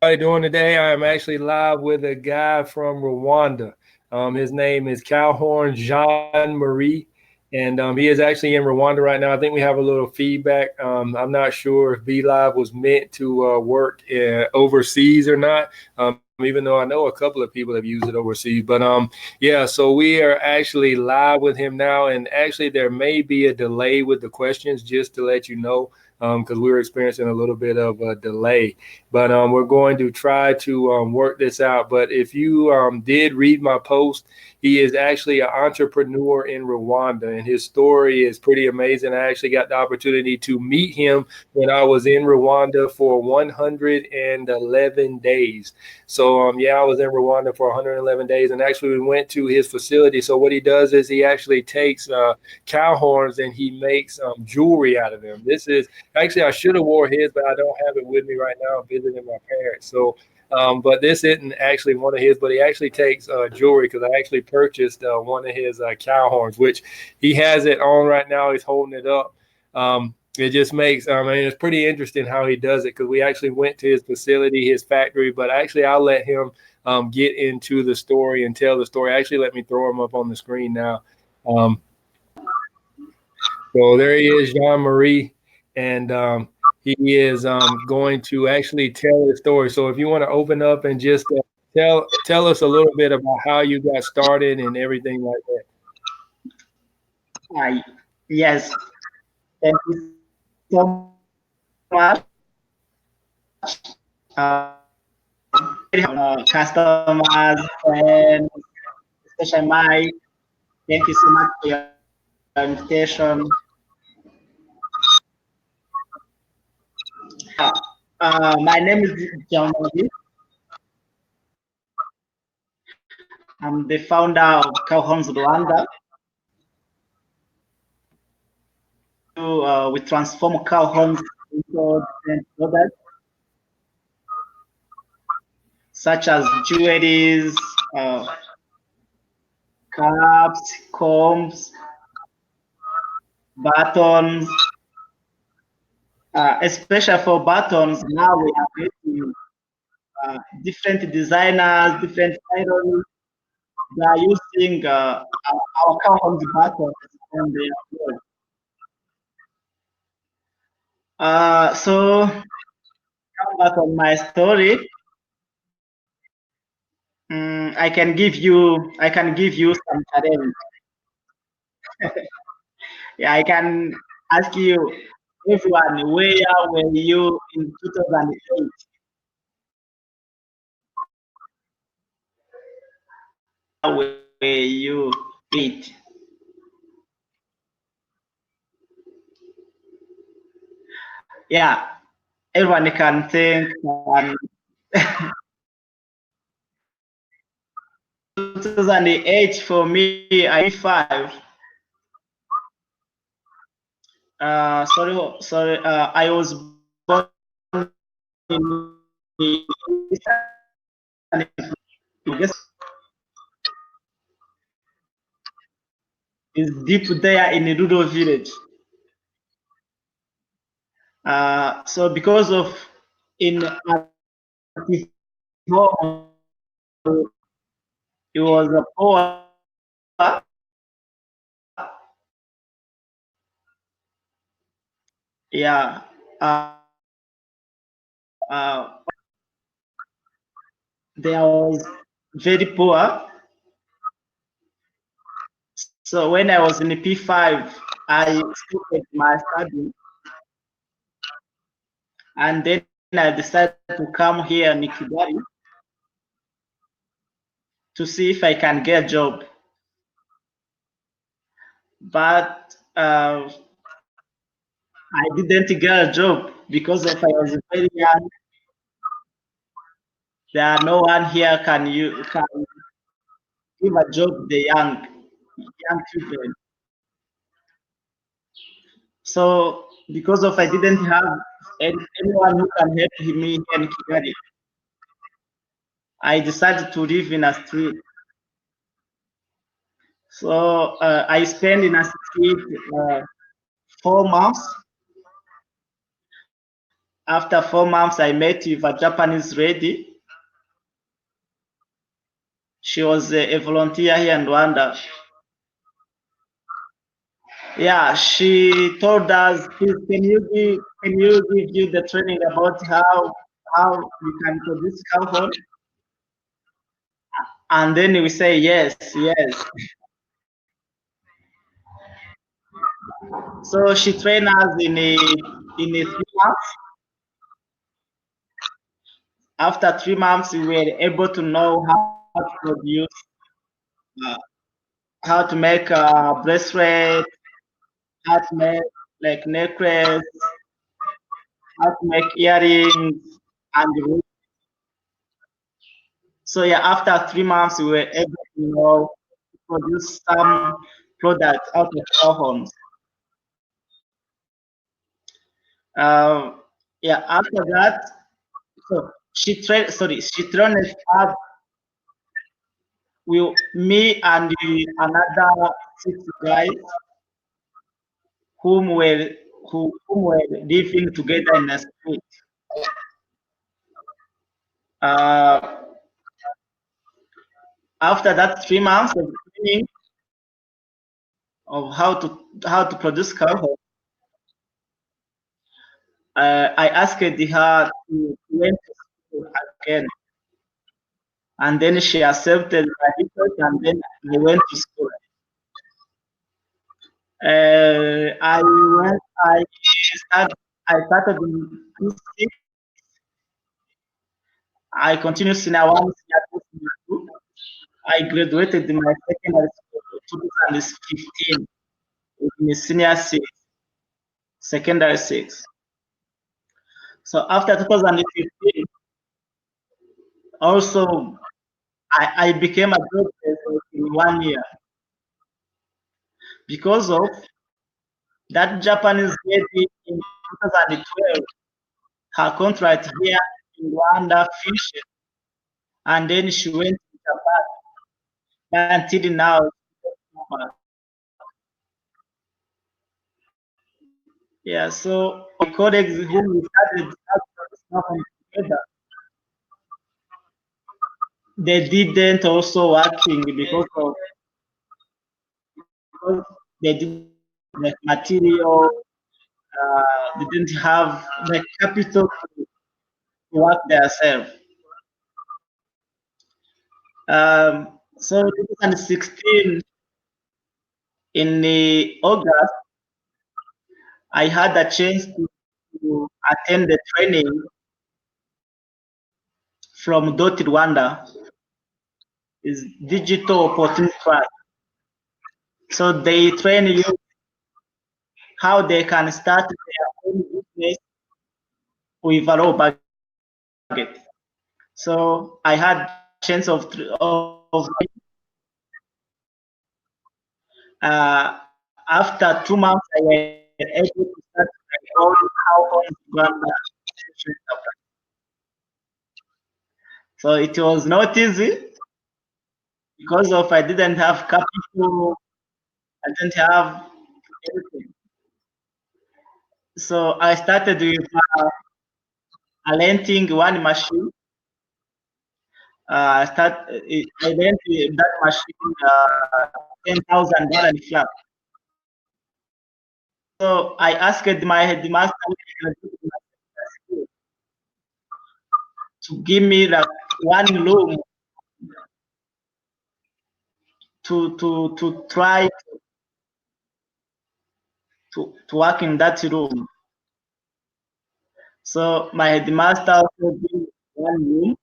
How you doing today? I am actually live with a guy from Rwanda. His name is Calhorn Jean Marie, and he is actually in Rwanda right now. I think we have a little feedback. I'm not sure if B Live was meant to work overseas or not. Even though I know a couple of people have used it overseas, but yeah. So we are actually live with him now, and actually there may be a delay with the questions, just to let you know, because we were experiencing a little bit of a delay. But we're going to try to work this out. But if you did read my post, he is actually an entrepreneur in Rwanda, and his story is pretty amazing. I actually got the opportunity to meet him when I was in Rwanda for 111 days. So, yeah, I was in Rwanda for 111 days, and actually we went to his facility. So what he does is he actually takes cow horns and he makes jewelry out of them. This is actually, I should have wore his, but I don't have it with me right now. I'm visiting my parents. So, but this isn't actually one of his, but he actually takes jewelry, because I actually purchased one of his cow horns, which he has it on right now. He's holding it up. It just makes, I mean, it's pretty interesting how he does it, because we actually went to his facility, his factory, but actually I'll let him get into the story and tell the story. Actually, let me throw him up on the screen now. Um, so there he is, Jean Marie, and he is going to actually tell his story. So if you want to open up and just tell us a little bit about how you got started and everything like that. Yes, thank you so much. Customers, friends, especially Mike. Thank you so much for your invitation. My name is John. I'm the founder of Cowhomes Rwanda. We transform cow homes into different products such as jewelries, cups, combs, buttons. Especially for buttons, now we are getting different designers, different styles. They are using our cow homes buttons on their clothes. So come back on my story. I can give you some challenge. Yeah, I can ask you, everyone, where were you in 2008? Where were you eight? Yeah, everyone can think. 2008 for me, I five. Sorry. I was born in is deep there in a rural village. So because of in home, it was a poor. Yeah. Uh, there was very poor. So when I was in P5, I started my study, and then I decided to come here in Kigali to see if I can get a job. But I didn't get a job because if I was very young, there are no one here can give a job the young children. So because of I didn't have anyone who can help me here in Kigali, I decided to live in a street. So I spent in a street 4 months. After 4 months, I met with a Japanese lady. She was a volunteer here in Rwanda. Yeah, she told us, "Please, can you give you the training about how you can produce carbon?" And then we say yes, yes. So she trained us in a 3 months. After 3 months, we were able to know how to produce, uh, how to make a bracelet, how to make like necklace, how to make earrings, and so yeah. After 3 months, we were able to know to produce some products out of our homes. Yeah. After that, so she trained us up. Me and another 6 guys whom were whom were living together in a street. Uh, After that 3 months of training of how to produce alcohol, I asked her to went to school again, and then she accepted my request, and then I went to school. I started in P6. I continued senior one, senior two, senior two. I graduated in my secondary school in 2015 in the senior six, secondary six. So after 2015, also I became a job in 1 year because of that Japanese lady in 2012. Her contract here in Rwanda finished, and then she went to Japan. Until now, yeah. So my colleagues who we started together, they didn't also working because they didn't have the material, they didn't have the capital to work themselves. So 2016 in the August, I had a chance to attend the training from Dot Rwanda, is digital opportunity track. So they train you how they can start their own business with a low budget. So I had chance after 2 months I was able to start my own how Rwanda. So it was not easy because of I didn't have capital, I didn't have everything. So I started with renting one machine. I rent that machine $10,000 in flat. So I asked my headmaster to give me like one room to try to work in that room. So my headmaster also gave me one room,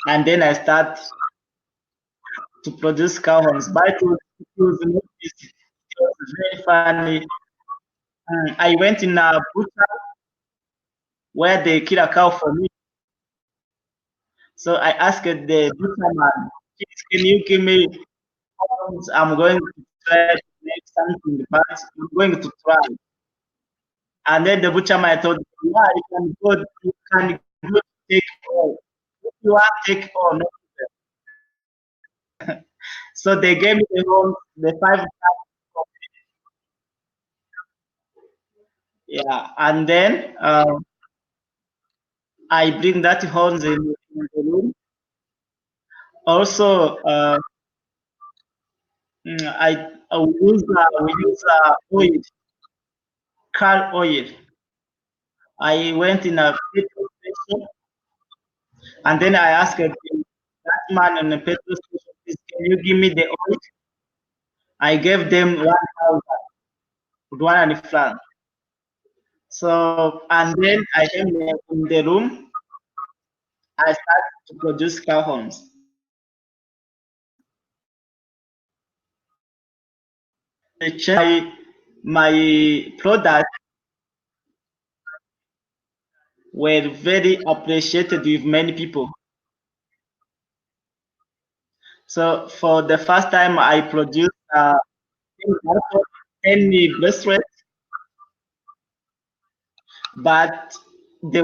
and then I start to produce cow horns. But it was not easy. It was very funny. I went in a butcher where they kill a cow for me. So I asked the butcherman, "Please, can you give me horns? I'm going to try to make something, but I'm going to try." And then the butcherman told me, "Yeah, you can go take all. If you want, take all, no problem." So they gave me the horns, the five. Yeah, and then I bring that horns in the room. Also, we use oil, car oil. I went in a petrol station, and then I asked that man in the petrol station, "Please, can you give me the oil?" I gave them 1,000 Rwandan franc. So, and then I came in the room. I started to produce cow horns. I changed my product were very appreciated with many people. So for the first time, I produced 10 bracelets, but the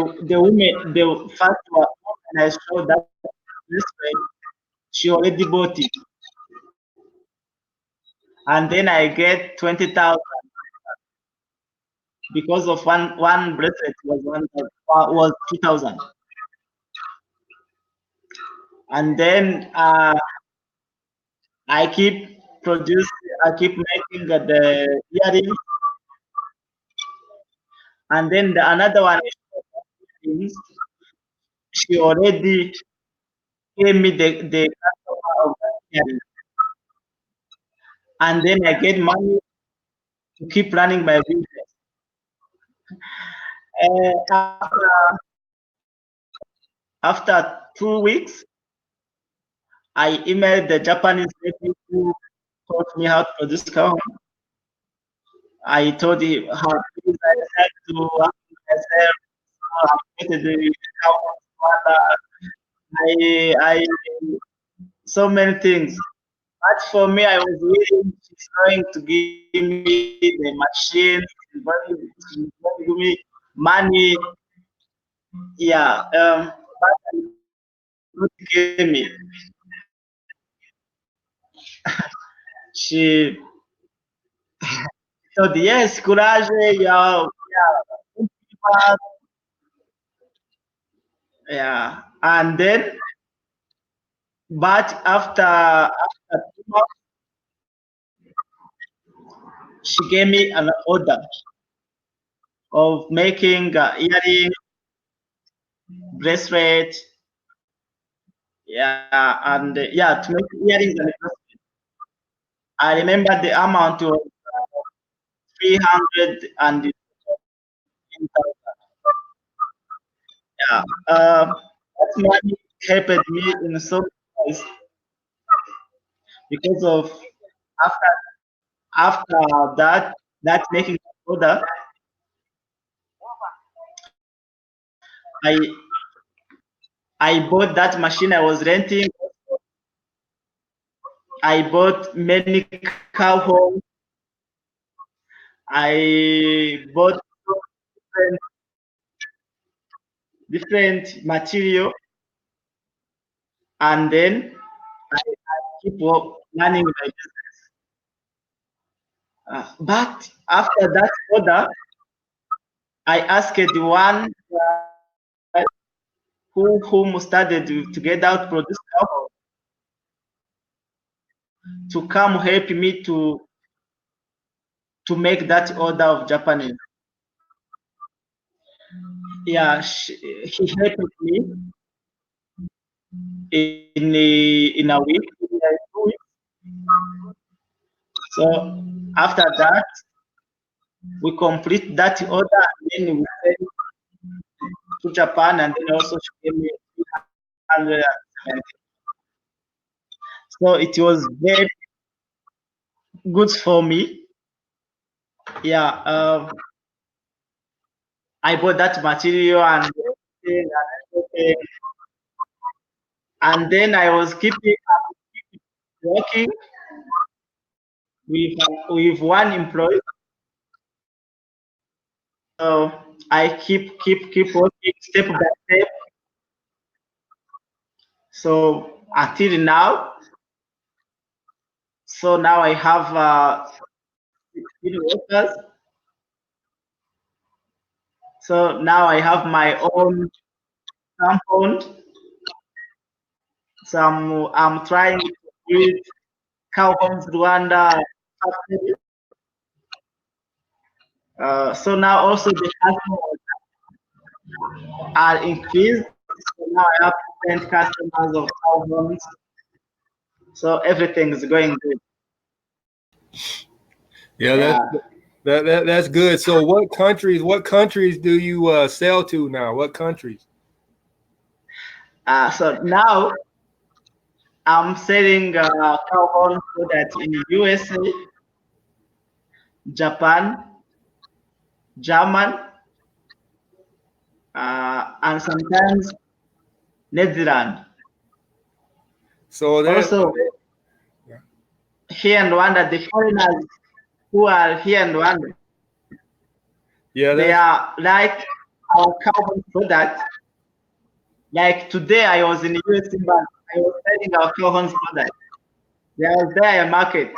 first one when I showed that bracelet, she already bought it, and then I get 20,000 because of one bracelet was 2,000, and then I keep I keep making the earrings, and then another one is earrings. She already gave me the customer of the earrings, and then I get money to keep running my business. After 2 weeks, I emailed the Japanese lady who taught me how to produce cow. I told him how please I had to work myself. So I created the cow. I so many things. But for me, I was waiting. She's going to give me the machine. She's going to give me money. Yeah. But not give me. She told yes, courage. Yeah. Yeah. Yeah. And then, but after 2 months, she gave me an order of making earring, bracelet, yeah, and yeah, to make earrings and bracelet. I remember the amount was 310,000. Yeah, that money helped me in so many ways because of after after that making order, I I bought that machine I was renting. I bought many cow horns. I bought different, different material, and then I keep running my business. But after that order, I asked the one guy whom started to get out produce alcohol to come help me to make that order of Japanese. Yeah, he helped me in a week, in 2 weeks. So after that, we complete that order and then we send to Japan, and then also she gave me 370. So it was very good for me. Yeah, I bought that material and everything and everything. And then I was keeping working with one employee. So I keep working step by step. So until now, so now I have 16 workers, So now I have my own compound. So I'm trying to build cow homes Rwanda factory. So now also the customers are increased. So now I have different customers of cow homes. So everything is going good. Yeah, Yeah. that's good. So what countries do you sell to now? What countries? So now I'm selling cow homes product in USA, Japan, German, and sometimes Netherlands. So that Also, here in Rwanda, the foreigners who are here in Rwanda, yeah, they that's are like our carbon product. Like today, I was in the US, but I was selling our carbon product. There was there a market.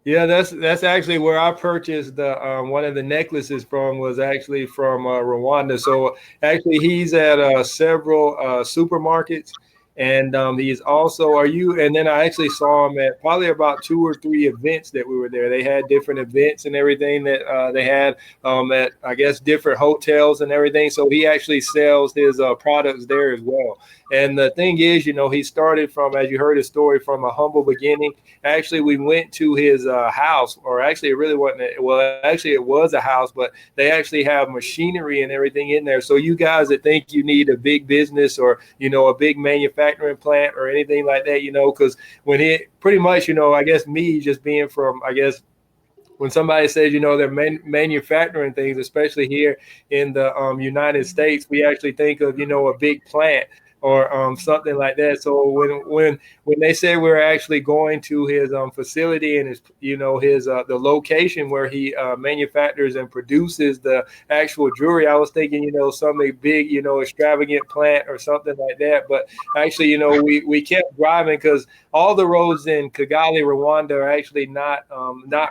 Yeah, that's actually where I purchased the one of the necklaces from was actually from Rwanda. So actually, he's at several supermarkets, and he's also are you? And then I actually saw him at probably about two or three events that we were there. They had different events and everything that they had at I guess different hotels and everything. So he actually sells his products there as well. And the thing is, he started from, as you heard his story, from a humble beginning. Actually, we went to his house, or actually, it really wasn't. Well, actually, it was a house, but they actually have machinery and everything in there. So you guys that think you need a big business or a big manufacturing plant or anything like that, because when it pretty much, I guess me just being from, I guess when somebody says, they're manufacturing things, especially here in the United States, we actually think of, a big plant or something like that. So when they say we're actually going to his facility and his, his the location where he manufactures and produces the actual jewelry, I was thinking, something big, extravagant plant or something like that. But actually, we kept driving because all the roads in Kigali, Rwanda, are actually not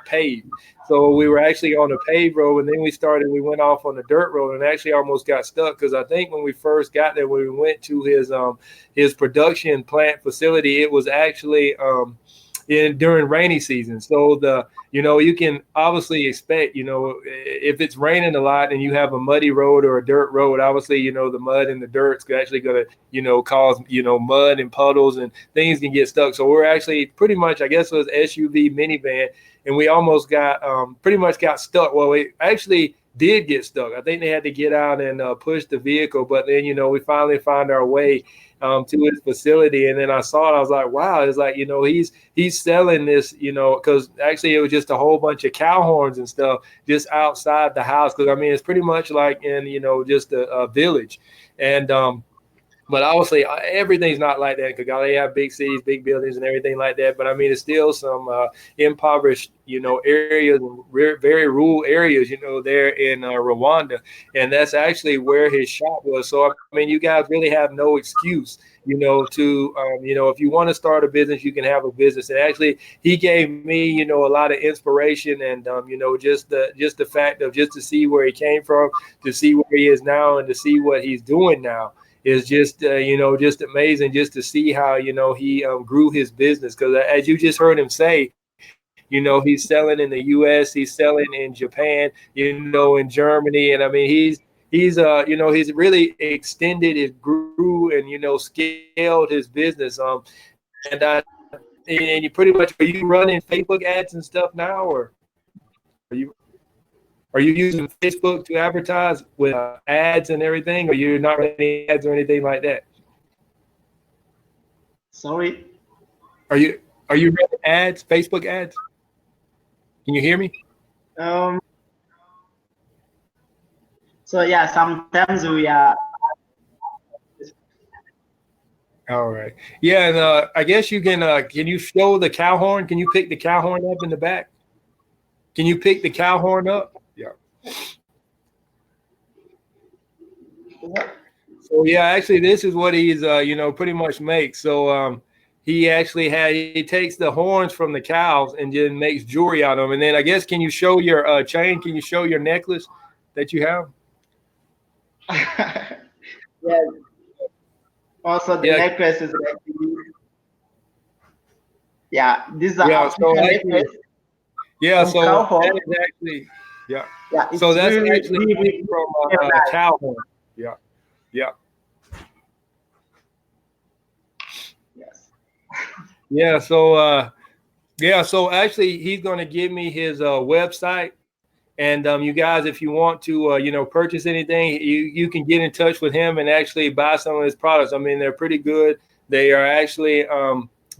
paved. So we were actually on a paved road, and then we went off on the dirt road, and actually almost got stuck because I think when we first got there, when we went to his production plant facility, it was actually during rainy season. So you can obviously expect, if it's raining a lot and you have a muddy road or a dirt road, obviously, the mud and the dirt's actually going to, cause, mud and puddles and things can get stuck. So we're actually pretty much, I guess it was SUV minivan, and we almost got pretty much got stuck. Well, we actually did get stuck. I think they had to get out and push the vehicle, but then, we finally found our way to his facility. And then I saw it, I was like, wow, it's like, he's selling this, because actually it was just a whole bunch of cow horns and stuff just outside the house. Because I mean, it's pretty much like in, just a village. And but obviously, everything's not like that because they have big cities, big buildings, and everything like that. But I mean, it's still some impoverished, areas, very rural areas, there in Rwanda, and that's actually where his shop was. So I mean, you guys really have no excuse, to if you want to start a business, you can have a business. And actually, he gave me, a lot of inspiration, and just the fact of just to see where he came from, to see where he is now, and to see what he's doing now is just just amazing just to see how he grew his business because as you just heard him say he's selling in the US, he's selling in Japan, in Germany, and I mean he's he's really extended it, grew and scaled his business and you pretty much are you running Facebook ads and stuff now or are you using Facebook to advertise with ads and everything, or you're not running any ads or anything like that? Sorry. Are you running ads, Facebook ads? Can you hear me? Um, so yeah, sometimes we are. All right. Yeah, and I guess you can you show the cow horn? Can you pick the cow horn up in the back? Can you pick the cow horn up? Yeah. So yeah, actually, this is what he's pretty much makes. So he actually he takes the horns from the cows and then makes jewelry out of them. And then I guess, can you show your chain? Can you show your necklace that you have? Yes. Also, the Yeah, necklace is like, yeah, these are yeah. So African actually, necklace yeah. from So cow horn. that is actually, yeah. Yeah, So it's that's really, actually really, made really from very nice. cow horn. Yeah, yeah, Yes. yeah. So yeah. So actually, he's going to give me his website. And you guys, if you want to, purchase anything, you can get in touch with him and actually buy some of his products. I mean, they're pretty good. They are actually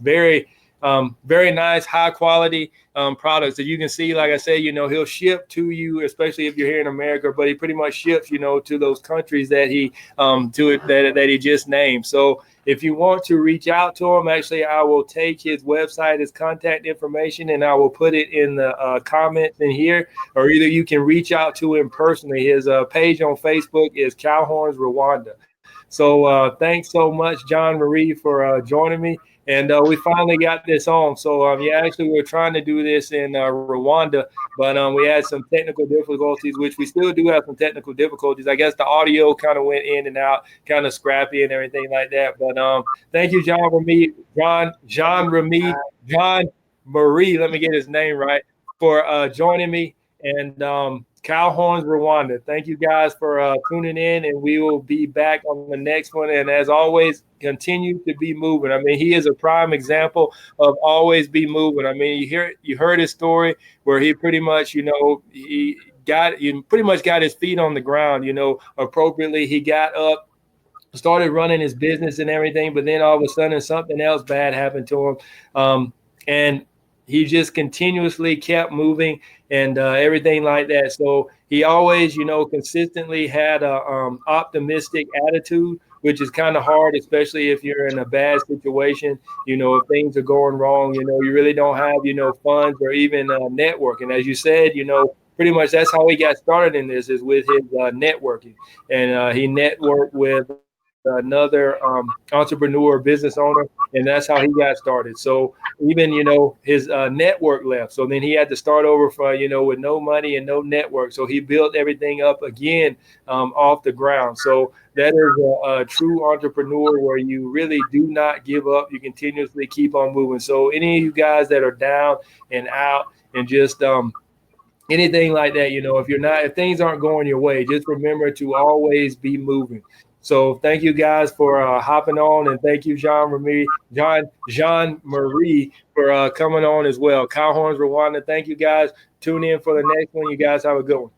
very, very nice, high quality products that you can see. Like I said, he'll ship to you, especially if you're here in America. But he pretty much ships, to those countries that he just named. So if you want to reach out to him, actually, I will take his website, his contact information, and I will put it in the comments in here. Or either you can reach out to him personally. His page on Facebook is Cowhorns Rwanda. So thanks so much, John Marie, for joining me. And we finally got this on. So yeah, actually, we were trying to do this in Rwanda, but we had some technical difficulties, which we still do have some technical difficulties. I guess the audio kind of went in and out, kind of scrappy and everything like that. But thank you, John Marie, John Marie. Let me get his name right, for joining me. And Cowhorns Rwanda. Thank you guys for tuning in, and we will be back on the next one. And as always, continue to be moving. I mean, he is a prime example of always be moving. I mean, you heard his story where he pretty much, he pretty much got his feet on the ground, appropriately. He got up, started running his business and everything, but then all of a sudden something else bad happened to him. And he just continuously kept moving and everything like that. So he always, consistently had a optimistic attitude, which is kind of hard, especially if you're in a bad situation. If things are going wrong, you really don't have, funds or even network. And as you said, pretty much that's how he got started in this, is with his networking. And he networked with another entrepreneur, business owner, and that's how he got started. So even his network left, so then he had to start over for with no money and no network. So he built everything up again off the ground. So that is a true entrepreneur, where you really do not give up. You continuously keep on moving. So any of you guys that are down and out and just anything like that, if things aren't going your way, just remember to always be moving. So thank you guys for hopping on, and thank you, Jean Marie, for coming on as well. Cowhorns Rwanda. Thank you guys. Tune in for the next one. You guys have a good one.